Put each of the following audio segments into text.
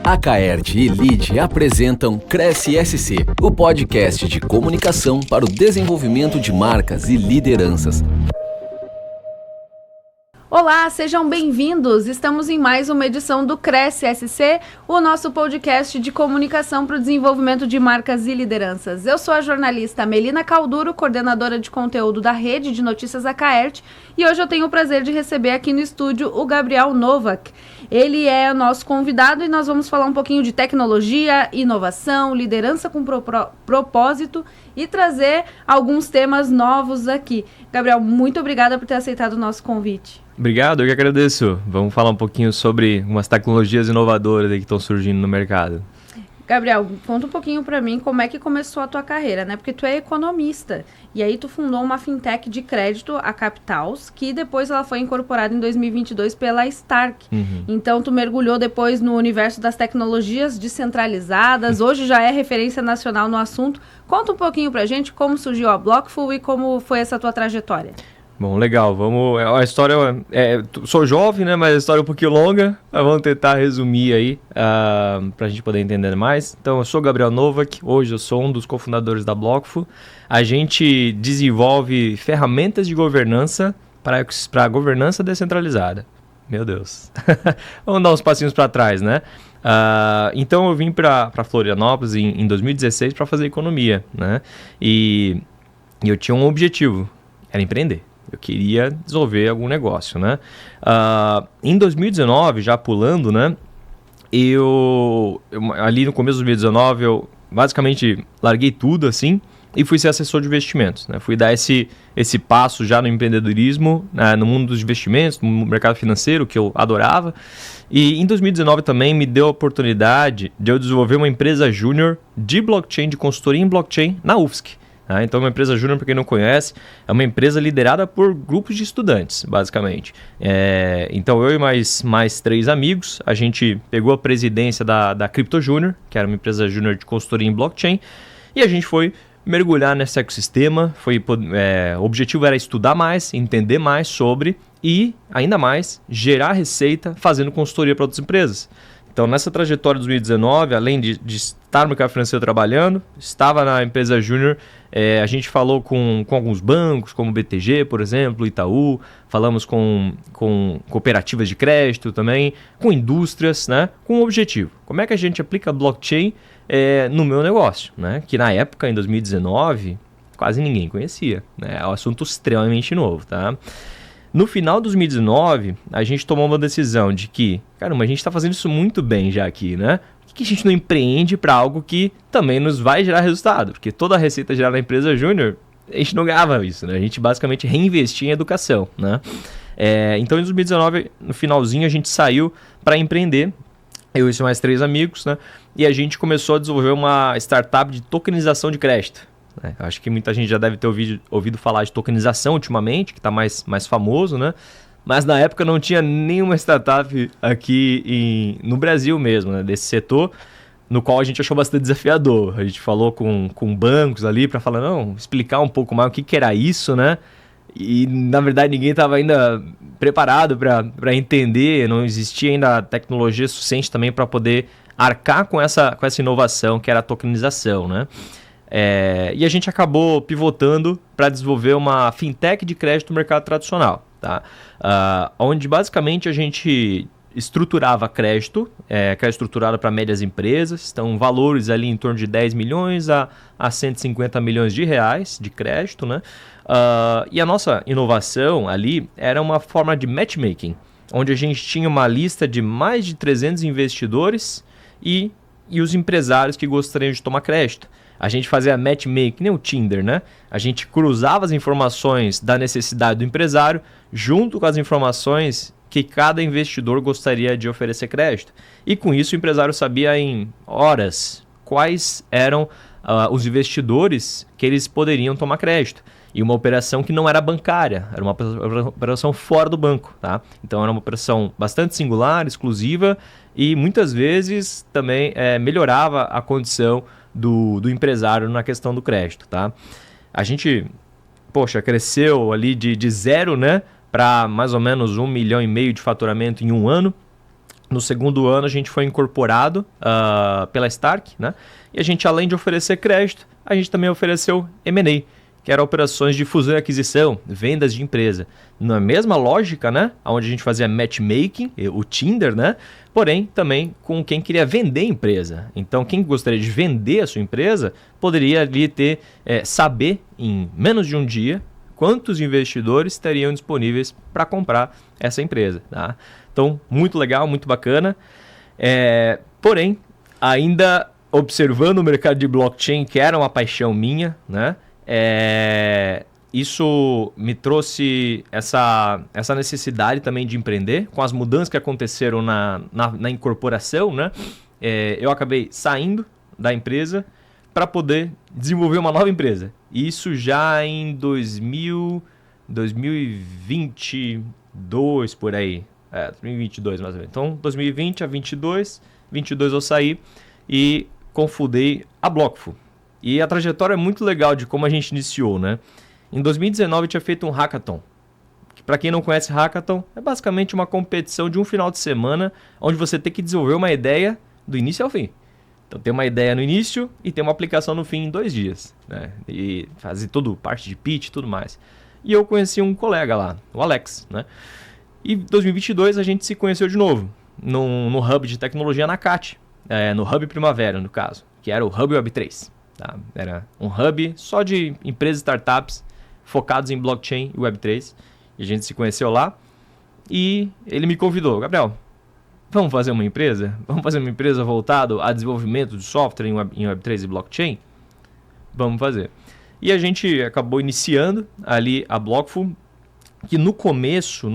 A Caert e Lide apresentam Cresce SC, o podcast de comunicação para o desenvolvimento de marcas e lideranças. Olá, sejam bem-vindos! Estamos em mais uma edição do Cresce SC, o nosso podcast de comunicação para o desenvolvimento de marcas e lideranças. Eu sou a jornalista Melina Calduro, coordenadora de conteúdo da Rede de Notícias da Caert, e hoje eu tenho o prazer de receber aqui no estúdio o Gabriel Novak. Ele é o nosso convidado e nós vamos falar um pouquinho de tecnologia, inovação, liderança com propósito e trazer alguns temas novos aqui. Gabriel, muito obrigada por ter aceitado o nosso convite. Obrigado, eu que agradeço. Vamos falar um pouquinho sobre umas tecnologias inovadoras aí que estão surgindo no mercado. Gabriel, conta um pouquinho para mim como é que começou a tua carreira, né? Porque tu é economista e aí tu fundou uma fintech de crédito, a Capitals, que depois ela foi incorporada em 2022 pela Stark. Então tu mergulhou depois no universo das tecnologias descentralizadas, hoje já é referência nacional no assunto. Conta um pouquinho pra gente como surgiu a Blockful e como foi essa tua trajetória. Bom, legal, vamos. A história sou jovem, né? Mas a história é um pouquinho longa. Mas vamos tentar resumir aí para a gente poder entender mais. Então, eu sou Gabriel Novak, hoje eu sou um dos cofundadores da Blockful. A gente desenvolve ferramentas de governança para a governança descentralizada. Meu Deus. Vamos dar uns passinhos para trás, né? Então, eu vim para Florianópolis em 2016 para fazer economia, né? E eu tinha um objetivo, era empreender. Eu queria desenvolver algum negócio, né? Em 2019, já pulando, né? Eu ali no começo de 2019, eu basicamente larguei tudo, assim, e fui ser assessor de investimentos, né? Fui dar esse passo já no empreendedorismo, né? No mundo dos investimentos, no mercado financeiro, que eu adorava. E em 2019 também me deu a oportunidade de eu desenvolver uma empresa júnior de blockchain, de consultoria em blockchain, na UFSC. Então, uma empresa júnior, para quem não conhece, é uma empresa liderada por grupos de estudantes, basicamente. Então, eu e mais 3 amigos, a gente pegou a presidência da Crypto Júnior, que era uma empresa júnior de consultoria em blockchain, e a gente foi mergulhar nesse ecossistema. O objetivo era estudar mais, entender mais sobre e, ainda mais, gerar receita fazendo consultoria para outras empresas. Então, nessa trajetória de 2019, além de estar no mercado financeiro trabalhando, estava na empresa júnior, a gente falou com alguns bancos, como o BTG, por exemplo, Itaú, falamos com cooperativas de crédito também, com indústrias, né, com um objetivo. Como é que a gente aplica blockchain no meu negócio, né? Que na época, em 2019, quase ninguém conhecia, né? É um assunto extremamente novo, tá? No final de 2019, a gente tomou uma decisão de que, caramba, a gente está fazendo isso muito bem já aqui, né? Por que a gente não empreende para algo que também nos vai gerar resultado? Porque toda a receita gerada na empresa júnior, a gente não ganhava isso, né? A gente basicamente reinvestia em educação, né? Então, em 2019, no finalzinho, a gente saiu para empreender, eu e mais 3 amigos, né? E a gente começou a desenvolver uma startup de tokenização de crédito. Acho que muita gente já deve ter ouvido falar de tokenização ultimamente, que está mais famoso, né? Mas na época não tinha nenhuma startup aqui no Brasil mesmo, né? Desse setor, no qual a gente achou bastante desafiador. A gente falou com bancos ali para explicar um pouco mais o que era isso, né? E na verdade ninguém estava ainda preparado para entender, não existia ainda tecnologia suficiente também para poder arcar com essa inovação que era a tokenização, né? E a gente acabou pivotando para desenvolver uma fintech de crédito no mercado tradicional, tá? Onde basicamente a gente estruturava crédito estruturado para médias empresas, então valores ali em torno de 10 milhões a 150 milhões de reais de crédito, né? E a nossa inovação ali era uma forma de matchmaking, onde a gente tinha uma lista de mais de 300 investidores e os empresários que gostariam de tomar crédito. A gente fazia matchmaking, nem o Tinder, né? A gente cruzava as informações da necessidade do empresário junto com as informações que cada investidor gostaria de oferecer crédito. E com isso o empresário sabia em horas quais eram os investidores que eles poderiam tomar crédito. E uma operação que não era bancária, era uma operação fora do banco, tá? Então era uma operação bastante singular, exclusiva e muitas vezes também melhorava a condição do empresário na questão do crédito, tá? A gente, cresceu ali de zero, né, para mais ou menos 1,5 milhão de faturamento em um ano. No segundo ano, a gente foi incorporado pela Stark, né? E a gente, além de oferecer crédito, a gente também ofereceu M&A, que eram operações de fusão e aquisição, vendas de empresa. Na mesma lógica, né? Onde a gente fazia matchmaking, o Tinder, né? Porém, também com quem queria vender a empresa. Então, quem gostaria de vender a sua empresa, poderia ali saber em menos de um dia quantos investidores estariam disponíveis para comprar essa empresa. Tá? Então, muito legal, muito bacana. Porém, ainda observando o mercado de blockchain, que era uma paixão minha, né? Isso me trouxe essa necessidade também de empreender, com as mudanças que aconteceram na incorporação, né? Eu acabei saindo da empresa para poder desenvolver uma nova empresa. Isso já em 2022, por aí. 2022 mais ou menos. Então, 2020 a 22 eu saí e confundei a Blockful. E a trajetória é muito legal de como a gente iniciou, né? Em 2019 eu tinha feito um hackathon. Para quem não conhece hackathon, é basicamente uma competição de um final de semana onde você tem que desenvolver uma ideia do início ao fim. Então tem uma ideia no início e tem uma aplicação no fim em 2 dias, né? E fazer tudo, parte de pitch e tudo mais. E eu conheci um colega lá, o Alex, né? E em 2022 a gente se conheceu de novo, no Hub de Tecnologia na CAT, no Hub Primavera, no caso, que era o Hub Web3. Tá? Era um hub só de empresas e startups focados em blockchain e Web3. E a gente se conheceu lá e ele me convidou, Gabriel, vamos fazer uma empresa? Vamos fazer uma empresa voltada a desenvolvimento de software em Web3 e blockchain? Vamos fazer. E a gente acabou iniciando ali a Blockful, que no começo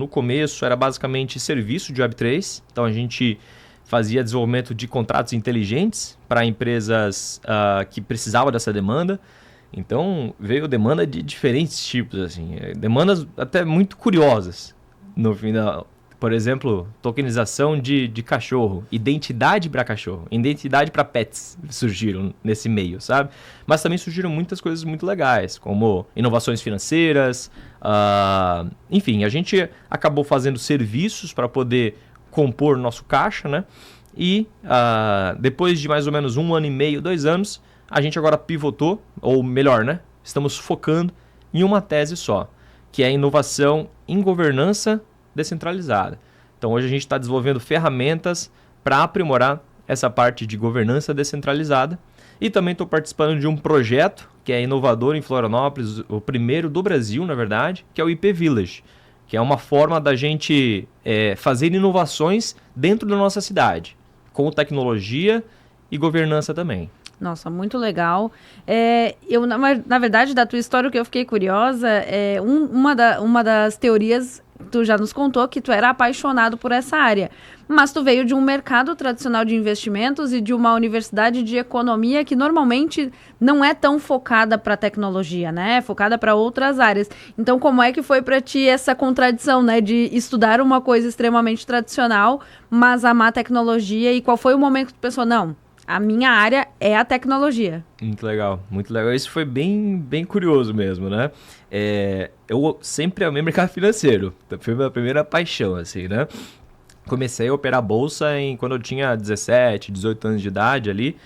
era basicamente serviço de Web3. Então a gente fazia desenvolvimento de contratos inteligentes para empresas que precisavam dessa demanda. Então veio demanda de diferentes tipos, assim, demandas até muito curiosas no final. Por exemplo, tokenização de cachorro, identidade para cachorro, identidade para pets surgiram nesse meio, sabe? Mas também surgiram muitas coisas muito legais, como inovações financeiras. Enfim, a gente acabou fazendo serviços para poder compor nosso caixa, né? E depois de mais ou menos 1 ano e meio, 2 anos, a gente agora pivotou, ou melhor, né? Estamos focando em uma tese só, que é a inovação em governança descentralizada. Então hoje a gente está desenvolvendo ferramentas para aprimorar essa parte de governança descentralizada. E também estou participando de um projeto que é inovador em Florianópolis, o primeiro do Brasil, na verdade, que é o IP Village, que é uma forma da gente fazer inovações dentro da nossa cidade, com tecnologia e governança também. Nossa, muito legal. Na verdade, da tua história, o que eu fiquei curiosa é uma das teorias, tu já nos contou que tu era apaixonado por essa área, mas tu veio de um mercado tradicional de investimentos e de uma universidade de economia que normalmente não é tão focada para tecnologia, né? É focada para outras áreas. Então, como é que foi para ti essa contradição, né? De estudar uma coisa extremamente tradicional, mas amar tecnologia, e qual foi o momento que tu pensou, não, a minha área é a tecnologia? Muito legal, muito legal. Isso foi bem curioso mesmo, né? Eu sempre amei mercado financeiro. Foi a minha primeira paixão, assim, né? Comecei a operar bolsa quando eu tinha 17, 18 anos de idade ali.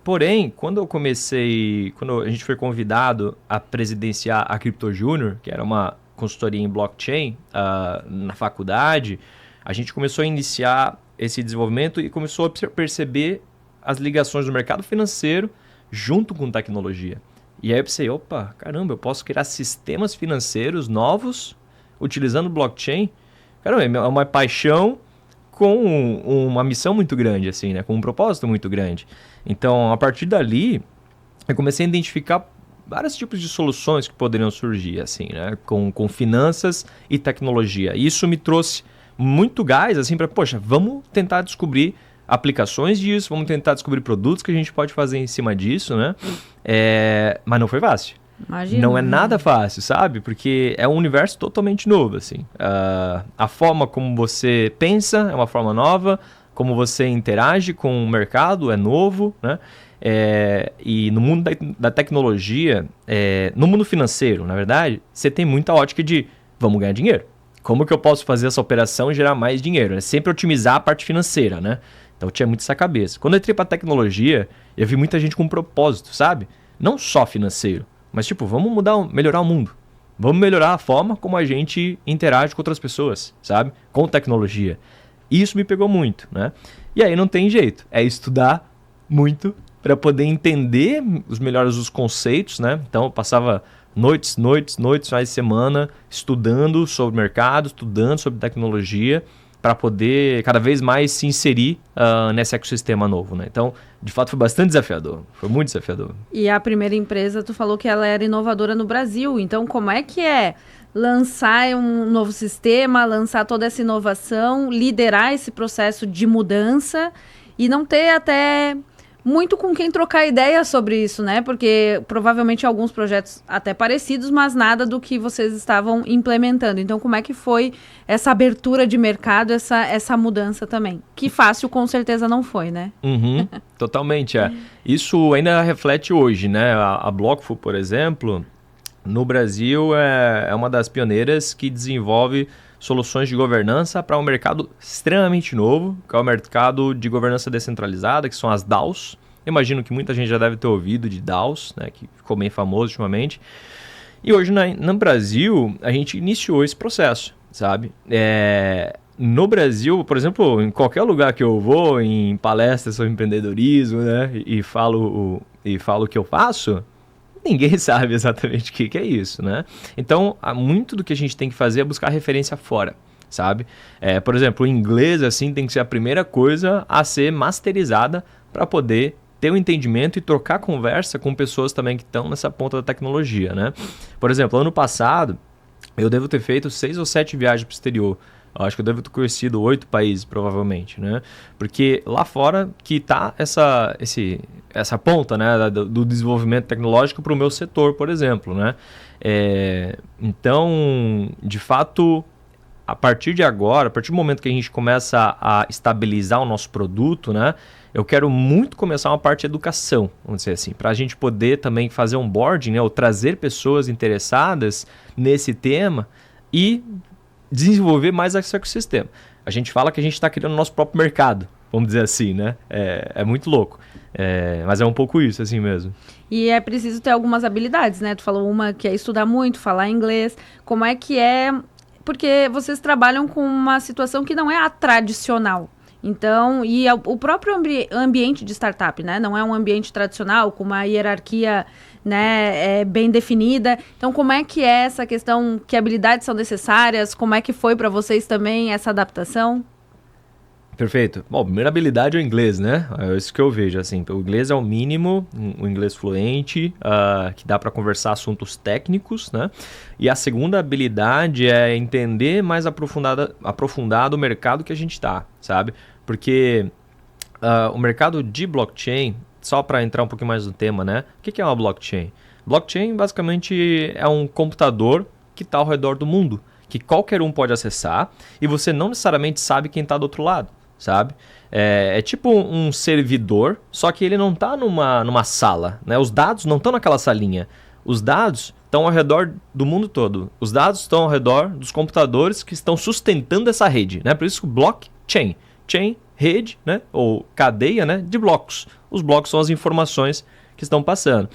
Porém, quando a gente foi convidado a presidenciar a Crypto Junior, que era uma consultoria em blockchain na faculdade, a gente começou a iniciar esse desenvolvimento e começou a perceber as ligações do mercado financeiro junto com tecnologia. E aí eu pensei, opa, caramba, eu posso criar sistemas financeiros novos utilizando blockchain? Caramba, é uma paixão com uma missão muito grande, assim, né? Com um propósito muito grande. Então, a partir dali, eu comecei a identificar vários tipos de soluções que poderiam surgir, assim, né? Com finanças e tecnologia. E isso me trouxe muito gás, assim, para, poxa, vamos tentar descobrir aplicações disso, vamos tentar descobrir produtos que a gente pode fazer em cima disso, né? Mas não foi fácil. Imagina. Não é nada fácil, sabe? Porque é um universo totalmente novo, assim. A forma como você pensa é uma forma nova, como você interage com o mercado é novo, né? E no mundo da tecnologia, no mundo financeiro, na verdade, você tem muita ótica de vamos ganhar dinheiro. como que eu posso fazer essa operação e gerar mais dinheiro? É sempre otimizar a parte financeira, né? Então eu tinha muito essa cabeça. Quando eu entrei para tecnologia, eu vi muita gente com um propósito, sabe? Não só financeiro, mas tipo, vamos melhorar o mundo. Vamos melhorar a forma como a gente interage com outras pessoas, sabe? Com tecnologia. E isso me pegou muito, né? E aí não tem jeito, é estudar muito para poder entender os melhores os conceitos, né? Então eu passava noites, finais de semana estudando sobre o mercado, estudando sobre tecnologia, para poder cada vez mais se inserir nesse ecossistema novo, né? Então, de fato, foi bastante desafiador. Foi muito desafiador. E a primeira empresa, tu falou que ela era inovadora no Brasil. Então, como é que é lançar um novo sistema, lançar toda essa inovação, liderar esse processo de mudança e não ter até muito com quem trocar ideia sobre isso, né? Porque provavelmente alguns projetos até parecidos, mas nada do que vocês estavam implementando. Então, como é que foi essa abertura de mercado, essa mudança também? Que fácil, com certeza, não foi, né? Uhum, totalmente, é. Isso ainda reflete hoje, né? A Blockful, por exemplo, no Brasil é uma das pioneiras que desenvolve soluções de governança para um mercado extremamente novo, que é o mercado de governança descentralizada, que são as DAOs. Eu imagino que muita gente já deve ter ouvido de DAOs, né, que ficou bem famoso ultimamente. E hoje no Brasil, a gente iniciou esse processo, sabe? No Brasil, por exemplo, em qualquer lugar que eu vou, em palestras sobre empreendedorismo, né, e falo o que eu faço, ninguém sabe exatamente o que é isso, né? Então, muito do que a gente tem que fazer é buscar referência fora, sabe? Por exemplo, o inglês, assim, tem que ser a primeira coisa a ser masterizada para poder ter um entendimento e trocar conversa com pessoas também que estão nessa ponta da tecnologia, né? Por exemplo, ano passado, eu devo ter feito 6 ou 7 viagens para o exterior. Eu acho que eu devo ter conhecido 8 países, provavelmente, né? Porque lá fora que está essa ponta, né, do desenvolvimento tecnológico para o meu setor, por exemplo, né? Então, de fato, a partir de agora, a partir do momento que a gente começa a estabilizar o nosso produto, né? Eu quero muito começar uma parte de educação, vamos dizer assim, para a gente poder também fazer onboarding, né, ou trazer pessoas interessadas nesse tema e desenvolver mais esse ecossistema. A gente fala que a gente está criando o nosso próprio mercado, vamos dizer assim, né? É muito louco, mas é um pouco isso, assim mesmo. E é preciso ter algumas habilidades, né? Tu falou uma que é estudar muito, falar inglês. Como é que é? Porque vocês trabalham com uma situação que não é a tradicional. Então, e o próprio ambiente de startup, né? Não é um ambiente tradicional, com uma hierarquia, né, bem definida. Então, como é que é essa questão? Que habilidades são necessárias? Como é que foi para vocês também essa adaptação? Perfeito. Bom, a primeira habilidade é o inglês, né? É isso que eu vejo, assim. O inglês é o mínimo, o inglês fluente, que dá para conversar assuntos técnicos, né? E a segunda habilidade é entender mais aprofundado o mercado que a gente está, sabe? Porque o mercado de blockchain, só para entrar um pouquinho mais no tema, né? O que é uma blockchain? Blockchain, basicamente, é um computador que está ao redor do mundo, que qualquer um pode acessar e você não necessariamente sabe quem está do outro lado, sabe? É tipo um servidor, só que ele não está numa sala, né? Os dados não estão naquela salinha. Os dados estão ao redor do mundo todo. Os dados estão ao redor dos computadores que estão sustentando essa rede, né? Por isso que blockchain, chain, rede, né? Ou cadeia, né? De blocos. Os blocos são as informações que estão passando.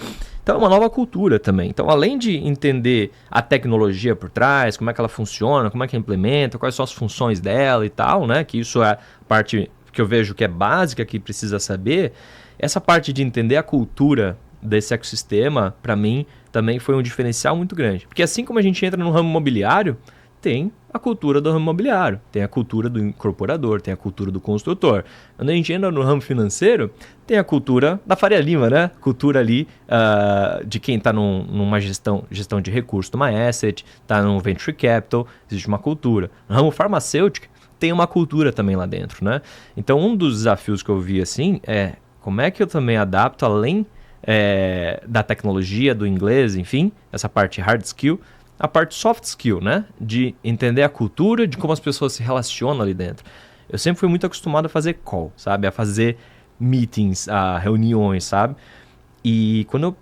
Então é uma nova cultura também. Então, além de entender a tecnologia por trás, como é que ela funciona, como é que implementa, quais são as funções dela e tal, né? Que isso é a parte que eu vejo que é básica, que precisa saber. Essa parte de entender a cultura desse ecossistema, para mim, também foi um diferencial muito grande. Porque assim como a gente entra no ramo imobiliário, tem a cultura do ramo imobiliário, tem a cultura do incorporador, tem a cultura do construtor. Quando a gente entra no ramo financeiro, tem a cultura da Faria Lima, né? Cultura ali de quem está numa gestão de recursos, numa asset, está num venture capital, existe uma cultura. No ramo farmacêutico, tem uma cultura também lá dentro, né? Então, um dos desafios que eu vi assim é como é que eu também adapto, além da tecnologia, do inglês, enfim, essa parte hard skill, a parte soft skill, né? De entender a cultura, de como as pessoas se relacionam ali dentro. Eu sempre fui muito acostumado a fazer call, sabe? A fazer meetings, a reuniões, sabe? E quando eu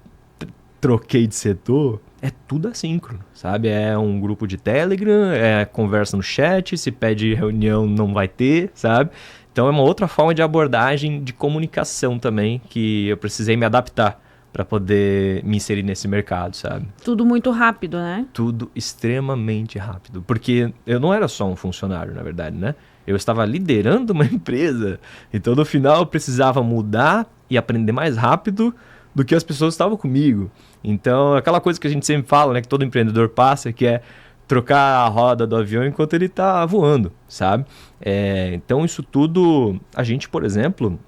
troquei de setor, é tudo assíncrono, sabe? É um grupo de Telegram, é conversa no chat, se pede reunião não vai ter, sabe? Então é uma outra forma de abordagem de comunicação também que eu precisei me adaptar para poder me inserir nesse mercado, sabe? Tudo muito rápido, né? Tudo extremamente rápido, porque eu não era só um funcionário, na verdade, né? Eu estava liderando uma empresa, então no final eu precisava mudar e aprender mais rápido do que as pessoas estavam comigo. Então, aquela coisa que a gente sempre fala, né, que todo empreendedor passa, que é trocar a roda do avião enquanto ele está voando, sabe? Então, isso tudo, a gente, por exemplo,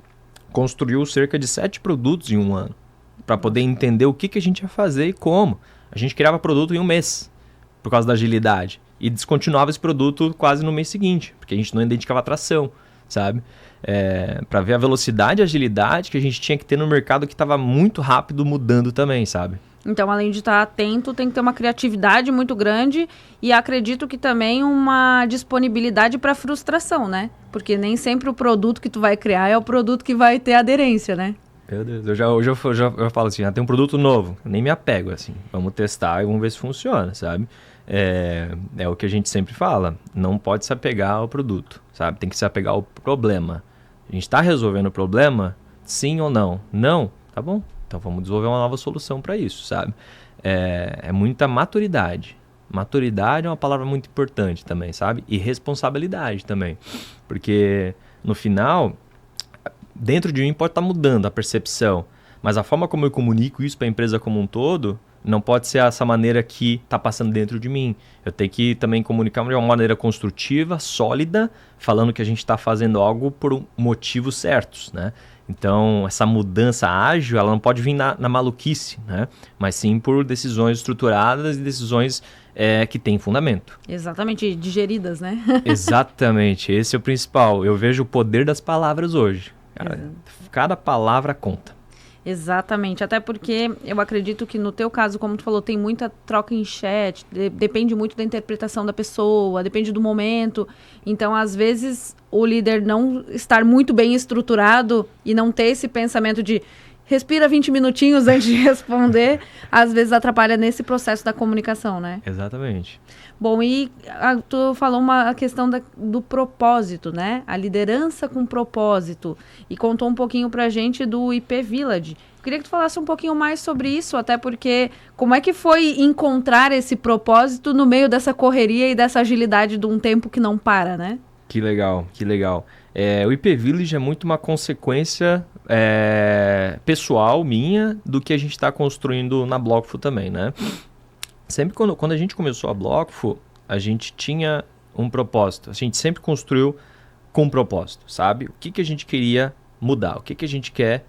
construiu cerca de 7 produtos em um ano, para poder entender o que a gente ia fazer e como. A gente criava produto em um mês, por causa da agilidade, e descontinuava esse produto quase no mês seguinte, porque a gente não identificava atração, sabe? Para ver a velocidade e agilidade que a gente tinha que ter no mercado que estava muito rápido mudando também, sabe? Então, além de estar atento, tem que ter uma criatividade muito grande e acredito que também uma disponibilidade para frustração, né? Porque nem sempre o produto que tu vai criar é o produto que vai ter aderência, né? Meu Deus, hoje eu falo assim, tem um produto novo, eu nem me apego, assim, vamos testar e vamos ver se funciona, sabe? É o que a gente sempre fala, não pode se apegar ao produto, sabe? Tem que se apegar ao problema. A gente está resolvendo o problema, sim ou não? Não? Tá bom, então vamos desenvolver uma nova solução para isso, sabe? É muita maturidade. Maturidade é uma palavra muito importante também, sabe? E responsabilidade também, porque no final, dentro de mim pode estar mudando a percepção, mas a forma como eu comunico isso para a empresa como um todo não pode ser essa maneira que está passando dentro de mim. Eu tenho que também comunicar de uma maneira construtiva, sólida, falando que a gente está fazendo algo por motivos certos, né? Então, essa mudança ágil, ela não pode vir na maluquice, né? Mas sim por decisões estruturadas e decisões que têm fundamento. Exatamente, digeridas, né? Exatamente, esse é o principal. Eu vejo o poder das palavras hoje. Cara, cada palavra conta. Exatamente, até porque eu acredito que no teu caso, como tu falou, tem muita troca em chat, depende muito da interpretação da pessoa, depende do momento. Então, às vezes, o líder não estar muito bem estruturado e não ter esse pensamento de respira 20 minutinhos antes de responder, às vezes atrapalha nesse processo da comunicação, né? Exatamente. Bom, e tu falou a questão do propósito, né? A liderança com propósito. E contou um pouquinho pra gente do IP Village. Queria que tu falasse um pouquinho mais sobre isso, até porque como é que foi encontrar esse propósito no meio dessa correria e dessa agilidade de um tempo que não para, né? Que legal, que legal. O IP Village é muito uma consequência pessoal minha do que a gente está construindo na Blockful também, né? Sempre quando a gente começou a Blockful, a gente tinha um propósito. A gente sempre construiu com um propósito, sabe? O que a gente queria mudar, o que a gente quer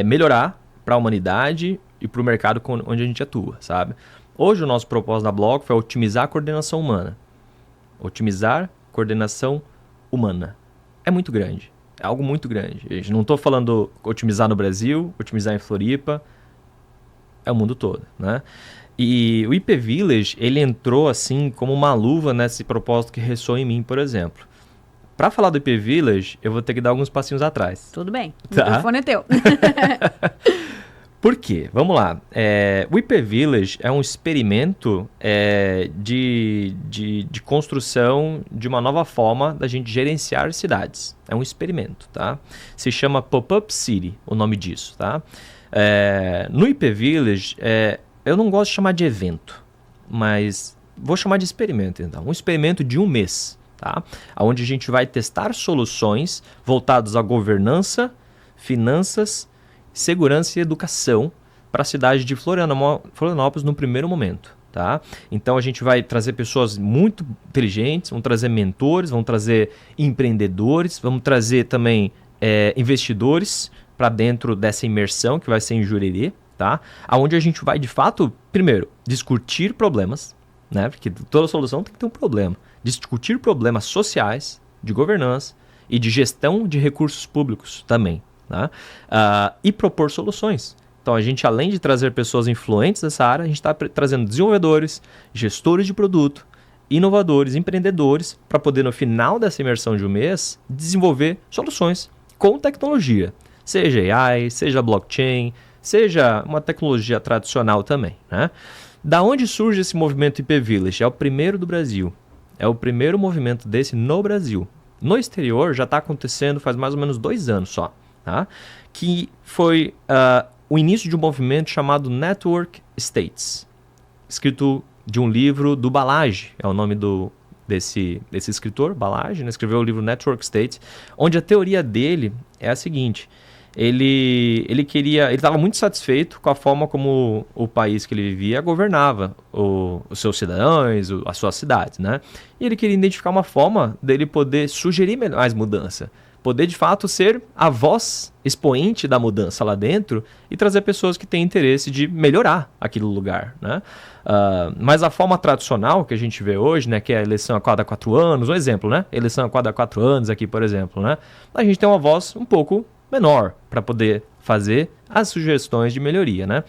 melhorar para a humanidade e para o mercado onde a gente atua, sabe? Hoje o nosso propósito na Blockful é otimizar a coordenação humana. Otimizar a coordenação humana. É muito grande. É algo muito grande. Eu não estou falando otimizar no Brasil, otimizar em Floripa. É o mundo todo, né? E o IP Village, ele entrou assim como uma luva nesse propósito que ressoa em mim, por exemplo. Para falar do IP Village, eu vou ter que dar alguns passinhos atrás. Tudo bem, o Tá. microfone é teu. Por quê? Vamos lá. O IP Village é um experimento de construção de uma nova forma da gente gerenciar cidades. É um experimento, tá? Se chama Pop-Up City, o nome disso, tá? No IP Village, eu não gosto de chamar de evento, mas vou chamar de experimento, então. Um experimento de um mês, tá? Onde a gente vai testar soluções voltadas à governança, finanças, segurança e educação para a cidade de Florianópolis no primeiro momento, tá? Então a gente vai trazer pessoas muito inteligentes, vamos trazer mentores, vamos trazer empreendedores, vamos trazer também investidores para dentro dessa imersão que vai ser em Jurerê, tá? Onde a gente vai de fato, primeiro, discutir problemas, né? Porque toda solução tem que ter um problema. Discutir problemas sociais, de governança e de gestão de recursos públicos também. Tá? E propor soluções. Então a gente, além de trazer pessoas influentes dessa área, a gente está trazendo desenvolvedores, gestores de produto, inovadores, empreendedores, para poder no final dessa imersão de um mês, desenvolver soluções com tecnologia. Seja AI, seja blockchain, seja uma tecnologia tradicional também, né? Da onde surge esse movimento IP Village? É o primeiro do Brasil. É o primeiro movimento desse no Brasil. No exterior já está acontecendo faz mais ou menos 2 anos só. Tá? Que foi o início de um movimento chamado Network States. Escrito de um livro do Balaji. É o nome desse escritor, Balaji, né? Escreveu o livro Network States, onde a teoria dele é a seguinte. Ele estava muito satisfeito com a forma como o país que ele vivia governava os seus cidadãos, as suas cidades, né? E ele queria identificar uma forma dele poder sugerir mais mudança, poder de fato ser a voz expoente da mudança lá dentro e trazer pessoas que têm interesse de melhorar aquele lugar, né? Mas a forma tradicional que a gente vê hoje, né, que é a eleição a cada 4 anos, um exemplo, né? Eleição a cada 4 anos aqui, por exemplo, né? A gente tem uma voz um pouco menor para poder fazer as sugestões de melhoria, né?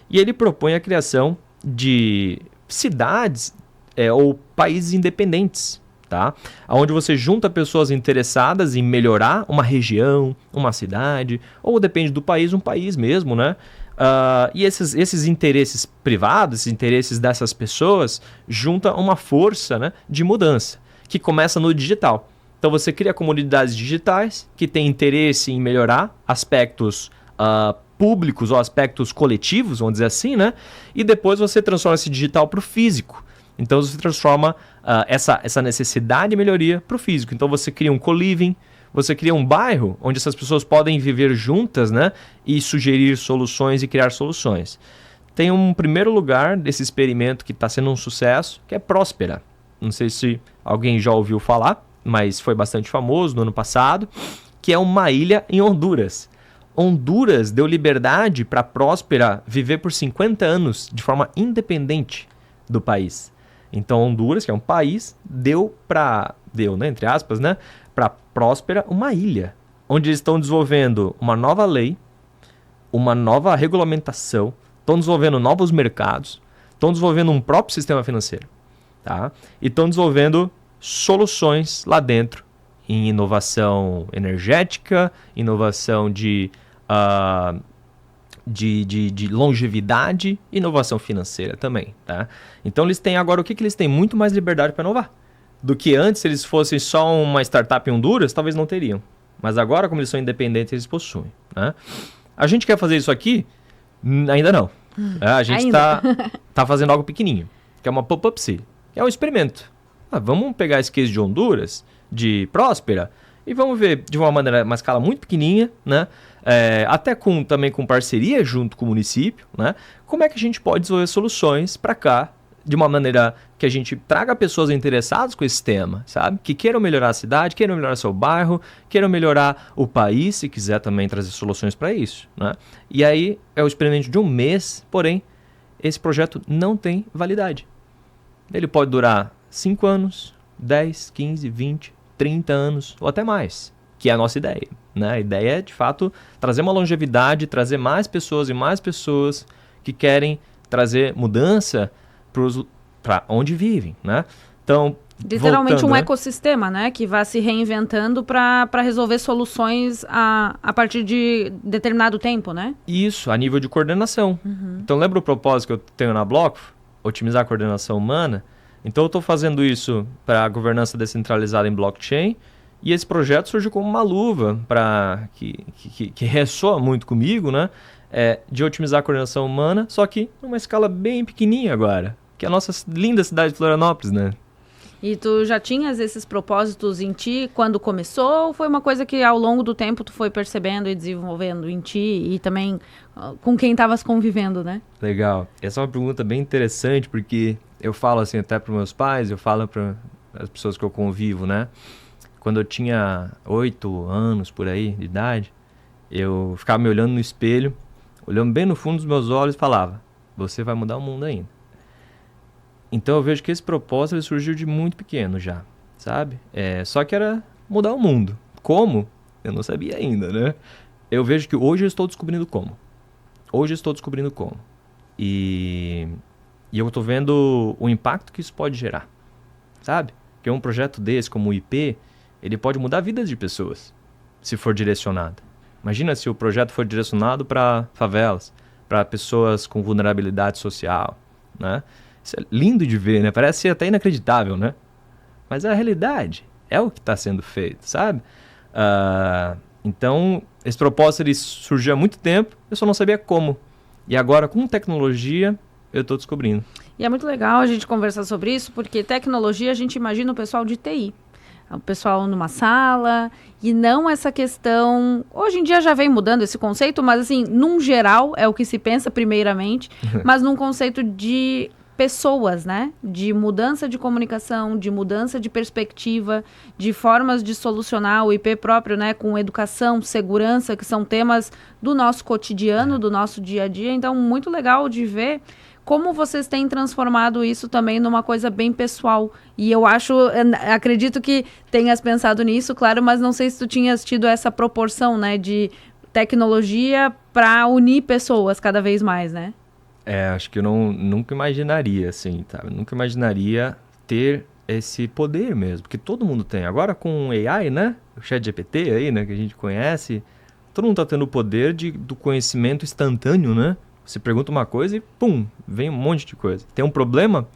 E ele propõe a criação de cidades ou países independentes, tá? Onde você junta pessoas interessadas em melhorar uma região, uma cidade, ou depende do país, um país mesmo, né? E esses interesses privados, esses interesses dessas pessoas, junta uma força, né, de mudança, que começa no digital. Então você cria comunidades digitais que têm interesse em melhorar aspectos públicos ou aspectos coletivos, vamos dizer assim, né? E depois você transforma esse digital para o físico. Então você transforma essa necessidade de melhoria para o físico. Então você cria um co-living, você cria um bairro onde essas pessoas podem viver juntas, né? E sugerir soluções e criar soluções. Tem um primeiro lugar desse experimento que está sendo um sucesso, que é Próspera. Não sei se alguém já ouviu falar, mas foi bastante famoso no ano passado, que é uma ilha em Honduras. Honduras deu liberdade para Próspera viver por 50 anos de forma independente do país. Então Honduras, que é um país, deu, né, entre aspas, né, para Próspera uma ilha, onde eles estão desenvolvendo uma nova lei, uma nova regulamentação, estão desenvolvendo novos mercados, estão desenvolvendo um próprio sistema financeiro, tá? E estão desenvolvendo soluções lá dentro em inovação energética, inovação de longevidade, inovação financeira também, tá? Então eles têm agora, o que eles têm? Muito mais liberdade para inovar. Do que antes, se eles fossem só uma startup em Honduras, talvez não teriam. Mas agora, como eles são independentes, eles possuem, né? A gente quer fazer isso aqui? Ainda não. A gente tá fazendo algo pequenininho, que é uma pop-up city, que é um experimento. Vamos pegar esse case de Honduras, de Próspera, e vamos ver de uma escala muito pequenininha, né? Até também com parceria junto com o município, né? Como é que a gente pode desenvolver soluções para cá, de uma maneira que a gente traga pessoas interessadas com esse tema, sabe? Que queiram melhorar a cidade, queiram melhorar seu bairro, queiram melhorar o país, se quiser também trazer soluções para isso, né? E aí é o experimento de 1 mês, porém, esse projeto não tem validade. Ele pode durar 5 anos, 10, 15, 20, 30 anos ou até mais, que é a nossa ideia, né? A ideia é, de fato, trazer uma longevidade, trazer mais pessoas e mais pessoas que querem trazer mudança para onde vivem, né? Então, literalmente voltando, um né? ecossistema, né? Que vai se reinventando para resolver soluções a partir de determinado tempo, né? Isso, a nível de coordenação. Então, lembra o propósito que eu tenho na Block? Otimizar a coordenação humana. Então eu estou fazendo isso para a governança descentralizada em blockchain, e esse projeto surgiu como uma luva que ressoa muito comigo, né? De otimizar a coordenação humana, só que numa escala bem pequenininha agora, que é a nossa linda cidade de Florianópolis, né? E tu já tinhas esses propósitos em ti quando começou, ou foi uma coisa que ao longo do tempo tu foi percebendo e desenvolvendo em ti e também com quem estavas convivendo, né? Legal. Essa é uma pergunta bem interessante, porque eu falo assim até para meus pais, eu falo para as pessoas que eu convivo, né? Quando eu tinha 8 anos por aí de idade, eu ficava me olhando no espelho, olhando bem no fundo dos meus olhos e falava: você vai mudar o mundo ainda. Então eu vejo que esse propósito ele surgiu de muito pequeno já, sabe? Só que era mudar o mundo. Como? Eu não sabia ainda, né? Eu vejo que hoje eu estou descobrindo como. E eu estou vendo o impacto que isso pode gerar, sabe? Porque um projeto desse, como o IP, ele pode mudar vidas de pessoas, se for direcionado. Imagina se o projeto for direcionado para favelas, para pessoas com vulnerabilidade social, né? Isso é lindo de ver, né? Parece ser até inacreditável, né? Mas é a realidade, é o que está sendo feito, sabe? Então, esse propósito ele surgiu há muito tempo, eu só não sabia como. E agora, com tecnologia, eu estou descobrindo. E é muito legal a gente conversar sobre isso, porque tecnologia a gente imagina o pessoal de TI. O pessoal numa sala, e não essa questão... Hoje em dia já vem mudando esse conceito, mas assim, num geral, é o que se pensa primeiramente, mas num conceito de pessoas, né? De mudança de comunicação, de mudança de perspectiva, de formas de solucionar o IP próprio, né? Com educação, segurança, que são temas do nosso cotidiano, do nosso dia a dia. Então, muito legal de ver como vocês têm transformado isso também numa coisa bem pessoal. E eu acredito que tenhas pensado nisso, claro, mas não sei se tu tinhas tido essa proporção, né, de tecnologia para unir pessoas cada vez mais, né? Acho que eu nunca imaginaria, assim, tá? Eu nunca imaginaria ter esse poder mesmo, porque todo mundo tem. Agora com o AI, né, o ChatGPT aí, né, que a gente conhece, todo mundo tá tendo o poder do conhecimento instantâneo, né? Você pergunta uma coisa e pum, vem um monte de coisa. Tem um problema,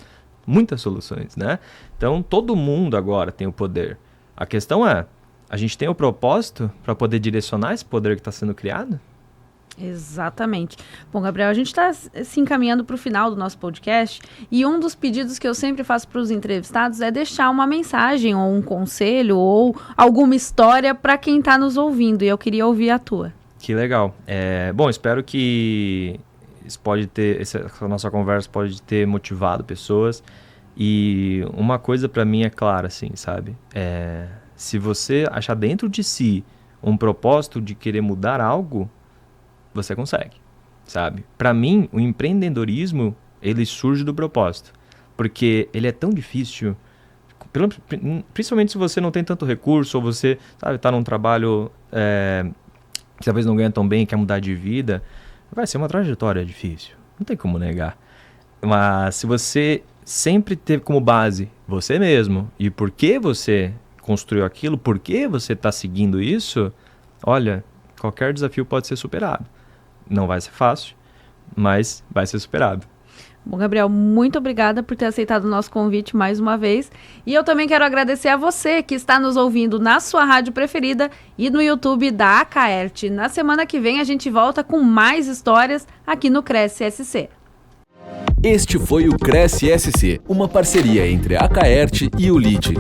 muitas soluções, né? Então, todo mundo agora tem o poder. A questão é, a gente tem o propósito para poder direcionar esse poder que está sendo criado? Exatamente. Bom, Gabriel, a gente está se encaminhando para o final do nosso podcast e um dos pedidos que eu sempre faço para os entrevistados é deixar uma mensagem ou um conselho ou alguma história para quem está nos ouvindo, e eu queria ouvir a tua. Que legal. Bom, espero que essa nossa conversa pode ter motivado pessoas. E uma coisa para mim é clara, assim, sabe? Se você achar dentro de si um propósito de querer mudar algo, você consegue, sabe? Para mim, o empreendedorismo, ele surge do propósito. Porque ele é tão difícil, principalmente se você não tem tanto recurso, ou você, sabe, tá num trabalho que talvez não ganha tão bem e quer mudar de vida, vai ser uma trajetória difícil, não tem como negar. Mas se você sempre teve como base você mesmo, e por que você construiu aquilo, por que você está seguindo isso, olha, qualquer desafio pode ser superado. Não vai ser fácil, mas vai ser superado. Bom, Gabriel, muito obrigada por ter aceitado o nosso convite mais uma vez. E eu também quero agradecer a você que está nos ouvindo na sua rádio preferida e no YouTube da Acaert. Na semana que vem a gente volta com mais histórias aqui no Cresce SC. Este foi o Cresce SC, uma parceria entre a Acaert e o LID.